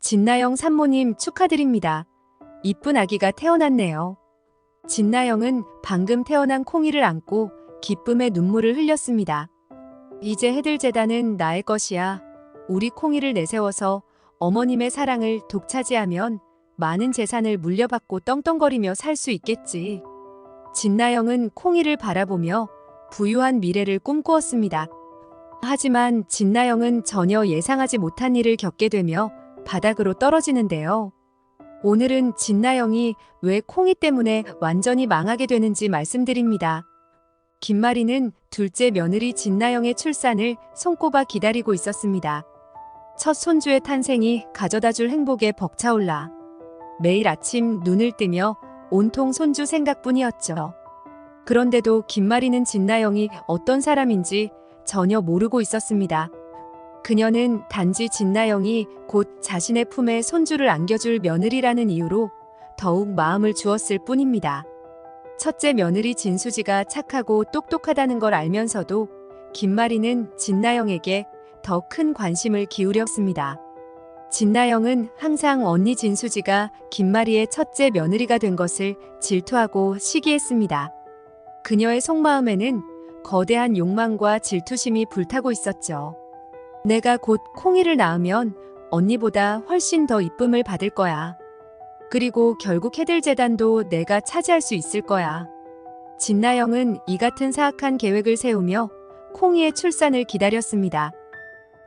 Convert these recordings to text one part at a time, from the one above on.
진나영 산모님 축하드립니다. 이쁜 아기가 태어났네요. 진나영은 방금 태어난 콩이를 안고 기쁨의 눈물을 흘렸습니다. 이제 해들 재단은 나의 것이야. 우리 콩이를 내세워서 어머님의 사랑을 독차지하면 많은 재산을 물려받고 떵떵거리며 살 수 있겠지. 진나영은 콩이를 바라보며 부유한 미래를 꿈꾸었습니다. 하지만 진나영은 전혀 예상하지 못한 일을 겪게 되며 바닥으로 떨어지는데요. 오늘은 진나영이 왜 콩이 때문에 완전히 망하게 되는지 말씀드립니다. 김마리는 둘째 며느리 진나영의 출산을 손꼽아 기다리고 있었습니다. 첫 손주의 탄생이 가져다줄 행복에 벅차올라 매일 아침 눈을 뜨며 온통 손주 생각뿐이었죠. 그런데도 김마리는 진나영이 어떤 사람인지 전혀 모르고 있었습니다. 그녀는 단지 진나영이 곧 자신의 품에 손주를 안겨줄 며느리라는 이유로 더욱 마음을 주었을 뿐입니다. 첫째 며느리 진수지가 착하고 똑똑하다는 걸 알면서도 김마리는 진나영에게 더 큰 관심을 기울였습니다. 진나영은 항상 언니 진수지가 김마리의 첫째 며느리가 된 것을 질투하고 시기했습니다. 그녀의 속마음에는 거대한 욕망과 질투심이 불타고 있었죠. 내가 곧 콩이를 낳으면 언니보다 훨씬 더 이쁨을 받을 거야. 그리고 결국 해들 재단도 내가 차지할 수 있을 거야. 진나영은 이 같은 사악한 계획을 세우며 콩이의 출산을 기다렸습니다.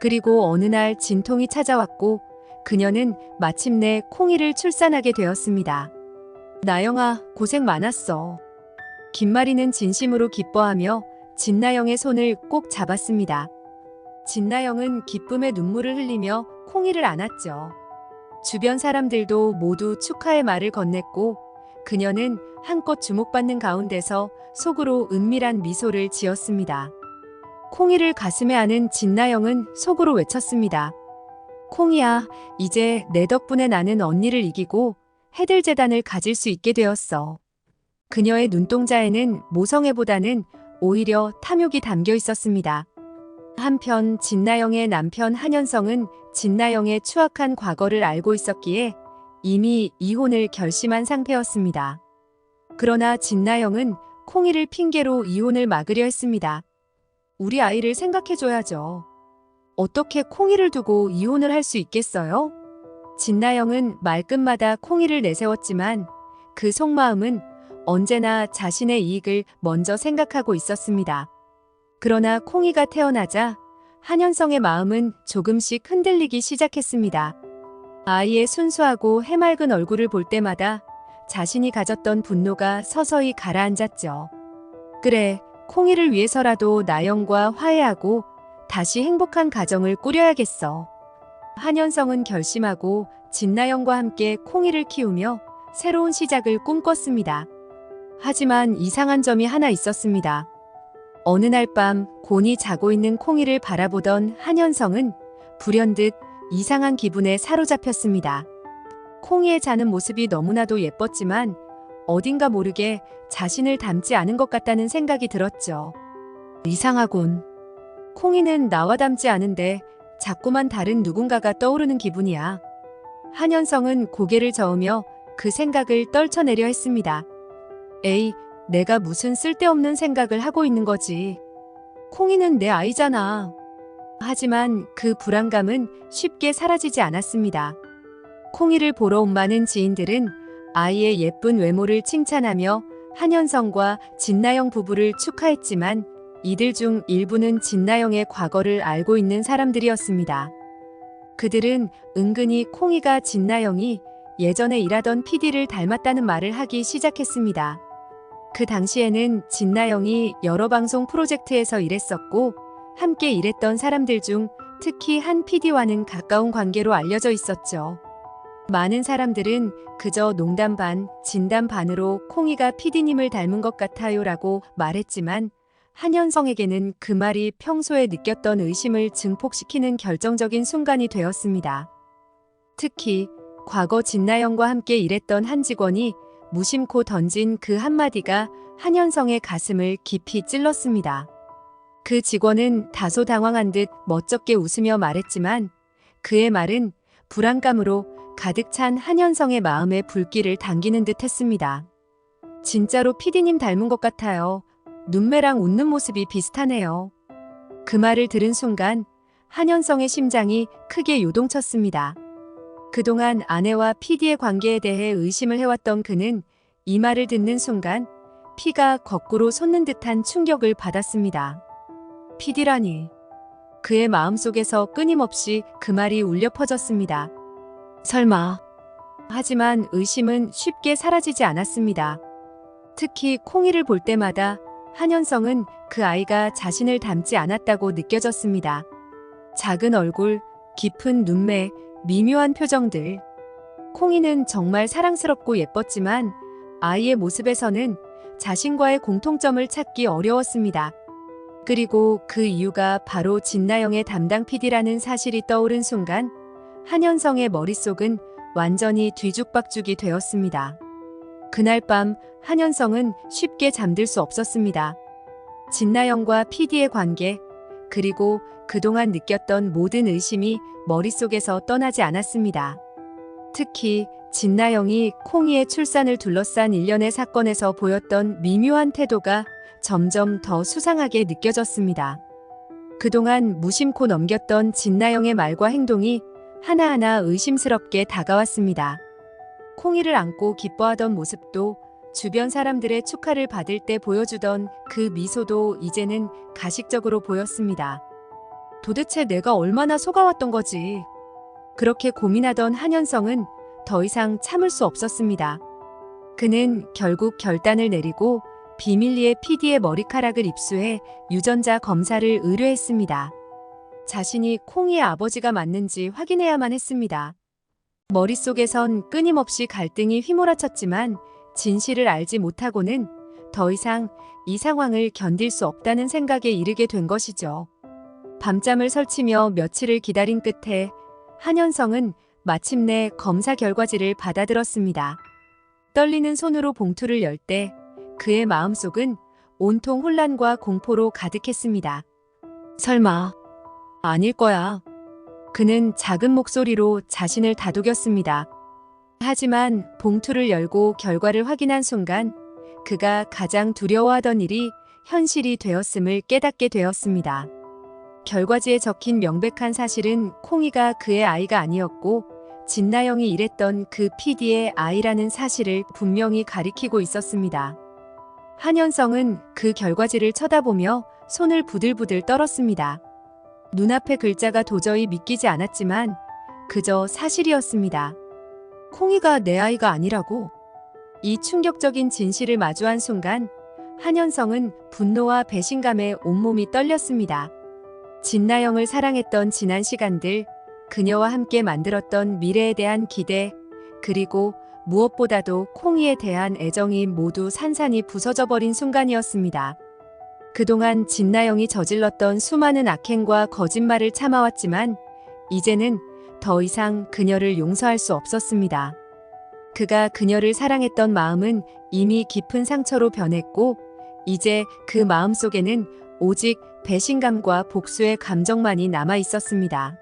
그리고 어느 날 진통이 찾아왔고 그녀는 마침내 콩이를 출산하게 되었습니다. 나영아, 고생 많았어. 김마리는 진심으로 기뻐하며 진나영의 손을 꼭 잡았습니다. 진나영은 기쁨의 눈물을 흘리며 콩이를 안았죠. 주변 사람들도 모두 축하의 말을 건넸고 그녀는 한껏 주목받는 가운데서 속으로 은밀한 미소를 지었습니다. 콩이를 가슴에 안은 진나영은 속으로 외쳤습니다. 콩이야, 이제 내 덕분에 나는 언니를 이기고 해들 재단을 가질 수 있게 되었어. 그녀의 눈동자에는 모성애보다는 오히려 탐욕이 담겨 있었습니다. 한편 진나영의 남편 한현성은 진나영의 추악한 과거를 알고 있었기에 이미 이혼을 결심한 상태였습니다. 그러나 진나영은 콩이를 핑계로 이혼을 막으려 했습니다. 우리 아이를 생각해줘야죠. 어떻게 콩이를 두고 이혼을 할 수 있겠어요? 진나영은 말끝마다 콩이를 내세웠지만 그 속마음은 언제나 자신의 이익을 먼저 생각하고 있었습니다. 그러나 콩이가 태어나자 한현성의 마음은 조금씩 흔들리기 시작했습니다. 아이의 순수하고 해맑은 얼굴을 볼 때마다 자신이 가졌던 분노가 서서히 가라앉았죠. 그래, 콩이를 위해서라도 나영과 화해하고 다시 행복한 가정을 꾸려야겠어. 한현성은 결심하고 진나영과 함께 콩이를 키우며 새로운 시작을 꿈꿨습니다. 하지만 이상한 점이 하나 있었습니다. 어느 날 밤 곤히 자고 있는 콩이를 바라보던 한현성은 불현듯 이상한 기분에 사로잡혔습니다. 콩이의 자는 모습이 너무나도 예뻤지만 어딘가 모르게 자신을 닮지 않은 것 같다는 생각이 들었죠. 이상하군. 콩이는 나와 닮지 않은데 자꾸만 다른 누군가가 떠오르는 기분이야. 한현성은 고개를 저으며 그 생각을 떨쳐내려 했습니다. 에이, 내가 무슨 쓸데없는 생각을 하고 있는 거지. 콩이는 내 아이잖아. 하지만 그 불안감은 쉽게 사라지지 않았습니다. 콩이를 보러 온 많은 지인들은 아이의 예쁜 외모를 칭찬하며 한현성과 진나영 부부를 축하했지만 이들 중 일부는 진나영의 과거를 알고 있는 사람들이었습니다. 그들은 은근히 콩이가 진나영이 예전에 일하던 PD를 닮았다는 말을 하기 시작했습니다. 그 당시에는 진나영이 여러 방송 프로젝트에서 일했었고 함께 일했던 사람들 중 특히 한 PD와는 가까운 관계로 알려져 있었죠. 많은 사람들은 그저 농담 반, 진담 반으로 콩이가 PD님을 닮은 것 같아요 라고 말했지만 한현성에게는 그 말이 평소에 느꼈던 의심을 증폭시키는 결정적인 순간이 되었습니다. 특히 과거 진나영과 함께 일했던 한 직원이 무심코 던진 그 한마디가 한현성의 가슴을 깊이 찔렀습니다. 그 직원은 다소 당황한 듯 멋쩍게 웃으며 말했지만 그의 말은 불안감으로 가득 찬 한현성의 마음에 불길을 당기는 듯 했습니다. 진짜로 피디님 닮은 것 같아요. 눈매랑 웃는 모습이 비슷하네요. 그 말을 들은 순간 한현성의 심장이 크게 요동쳤습니다. 그동안 아내와 피디의 관계에 대해 의심을 해왔던 그는 이 말을 듣는 순간 피가 거꾸로 솟는 듯한 충격을 받았습니다. 피디라니. 그의 마음속에서 끊임없이 그 말이 울려 퍼졌습니다. 설마. 하지만 의심은 쉽게 사라지지 않았습니다. 특히 콩이를 볼 때마다 한현성은 그 아이가 자신을 닮지 않았다고 느껴졌습니다. 작은 얼굴, 깊은 눈매, 미묘한 표정들. 콩이는 정말 사랑스럽고 예뻤지만 아이의 모습에서는 자신과의 공통점을 찾기 어려웠습니다. 그리고 그 이유가 바로 진나영의 담당 PD라는 사실이 떠오른 순간 한현성의 머릿속은 완전히 뒤죽박죽이 되었습니다. 그날 밤 한현성은 쉽게 잠들 수 없었습니다. 진나영과 PD의 관계, 그리고 그동안 느꼈던 모든 의심이 머릿속에서 떠나지 않았습니다. 특히 진나영이 콩이의 출산을 둘러싼 일련의 사건에서 보였던 미묘한 태도가 점점 더 수상하게 느껴졌습니다. 그동안 무심코 넘겼던 진나영의 말과 행동이 하나하나 의심스럽게 다가왔습니다. 콩이를 안고 기뻐하던 모습도, 주변 사람들의 축하를 받을 때 보여주던 그 미소도 이제는 가식적으로 보였습니다. 도대체 내가 얼마나 속아왔던 거지? 그렇게 고민하던 한현성은 더 이상 참을 수 없었습니다. 그는 결국 결단을 내리고 비밀리에 PD의 머리카락을 입수해 유전자 검사를 의뢰했습니다. 자신이 콩이의 아버지가 맞는지 확인해야만 했습니다. 머릿속에선 끊임없이 갈등이 휘몰아쳤지만 진실을 알지 못하고는 더 이상 이 상황을 견딜 수 없다는 생각에 이르게 된 것이죠. 밤잠을 설치며 며칠을 기다린 끝에 한현성은 마침내 검사 결과지를 받아들었습니다. 떨리는 손으로 봉투를 열 때 그의 마음속은 온통 혼란과 공포로 가득했습니다. 설마, 아닐 거야. 그는 작은 목소리로 자신을 다독였습니다. 하지만 봉투를 열고 결과를 확인한 순간 그가 가장 두려워하던 일이 현실이 되었음을 깨닫게 되었습니다. 결과지에 적힌 명백한 사실은 콩이가 그의 아이가 아니었고 진나영이 일했던 그 PD의 아이라는 사실을 분명히 가리키고 있었습니다. 한현성은 그 결과지를 쳐다보며 손을 부들부들 떨었습니다. 눈앞의 글자가 도저히 믿기지 않았지만 그저 사실이었습니다. 콩이가 내 아이가 아니라고? 이 충격적인 진실을 마주한 순간 한현성은 분노와 배신감에 온몸이 떨렸습니다. 진나영을 사랑했던 지난 시간들, 그녀와 함께 만들었던 미래에 대한 기대, 그리고 무엇보다도 콩이에 대한 애정이 모두 산산이 부서져 버린 순간이었습니다. 그동안 진나영이 저질렀던 수많은 악행과 거짓말을 참아왔지만 이제는 더 이상 그녀를 용서할 수 없었습니다. 그가 그녀를 사랑했던 마음은 이미 깊은 상처로 변했고 이제 그 마음속에는 오직 배신감과 복수의 감정만이 남아 있었습니다.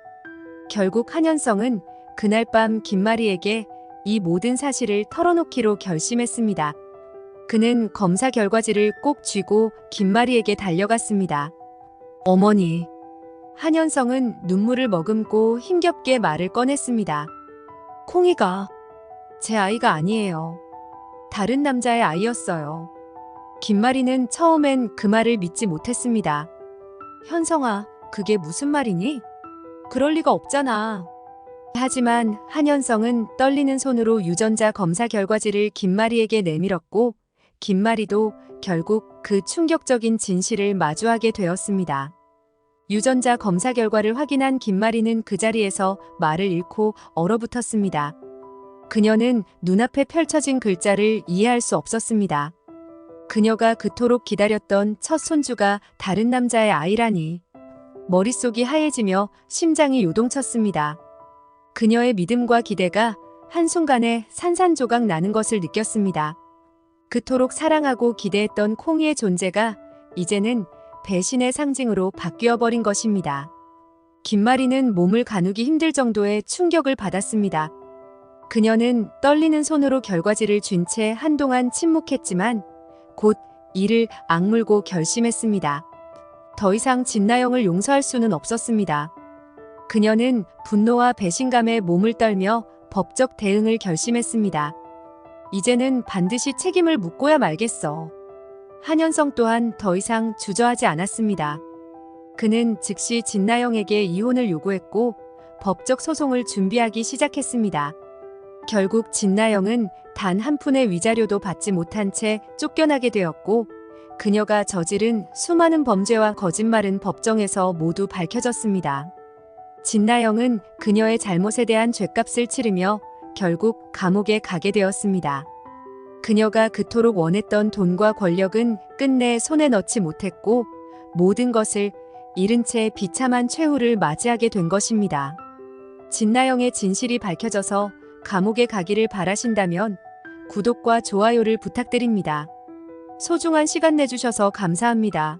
결국 한현성은 그날 밤 김마리에게 이 모든 사실을 털어놓기로 결심했습니다. 그는 검사 결과지를 꼭 쥐고 김마리에게 달려갔습니다. 어머니. 한현성은 눈물을 머금고 힘겹게 말을 꺼냈습니다. 콩이가 제 아이가 아니에요. 다른 남자의 아이였어요. 김마리는 처음엔 그 말을 믿지 못했습니다. 현성아, 그게 무슨 말이니? 그럴 리가 없잖아. 하지만 한현성은 떨리는 손으로 유전자 검사 결과지를 김마리에게 내밀었고 김마리도 결국 그 충격적인 진실을 마주하게 되었습니다. 유전자 검사 결과를 확인한 김마리는 그 자리에서 말을 잃고 얼어붙었습니다. 그녀는 눈앞에 펼쳐진 글자를 이해할 수 없었습니다. 그녀가 그토록 기다렸던 첫 손주가 다른 남자의 아이라니. 머릿속이 하얘지며 심장이 요동쳤습니다. 그녀의 믿음과 기대가 한순간에 산산조각 나는 것을 느꼈습니다. 그토록 사랑하고 기대했던 콩이의 존재가 이제는 배신의 상징으로 바뀌어버린 것입니다. 김마리는 몸을 가누기 힘들 정도의 충격을 받았습니다. 그녀는 떨리는 손으로 결과지를 쥔 채 한동안 침묵했지만 곧 이를 악물고 결심했습니다. 더 이상 진나영을 용서할 수는 없었습니다. 그녀는 분노와 배신감에 몸을 떨며 법적 대응을 결심했습니다. 이제는 반드시 책임을 묻고야 말겠어. 한현성 또한 더 이상 주저하지 않았습니다. 그는 즉시 진나영에게 이혼을 요구했고 법적 소송을 준비하기 시작했습니다. 결국 진나영은 단 한 푼의 위자료도 받지 못한 채 쫓겨나게 되었고 그녀가 저지른 수많은 범죄와 거짓말은 법정에서 모두 밝혀졌습니다. 진나영은 그녀의 잘못에 대한 죗값을 치르며 결국 감옥에 가게 되었습니다. 그녀가 그토록 원했던 돈과 권력은 끝내 손에 넣지 못했고 모든 것을 잃은 채 비참한 최후를 맞이하게 된 것입니다. 진나영의 진실이 밝혀져서 감옥에 가기를 바라신다면 구독과 좋아요를 부탁드립니다. 소중한 시간 내주셔서 감사합니다.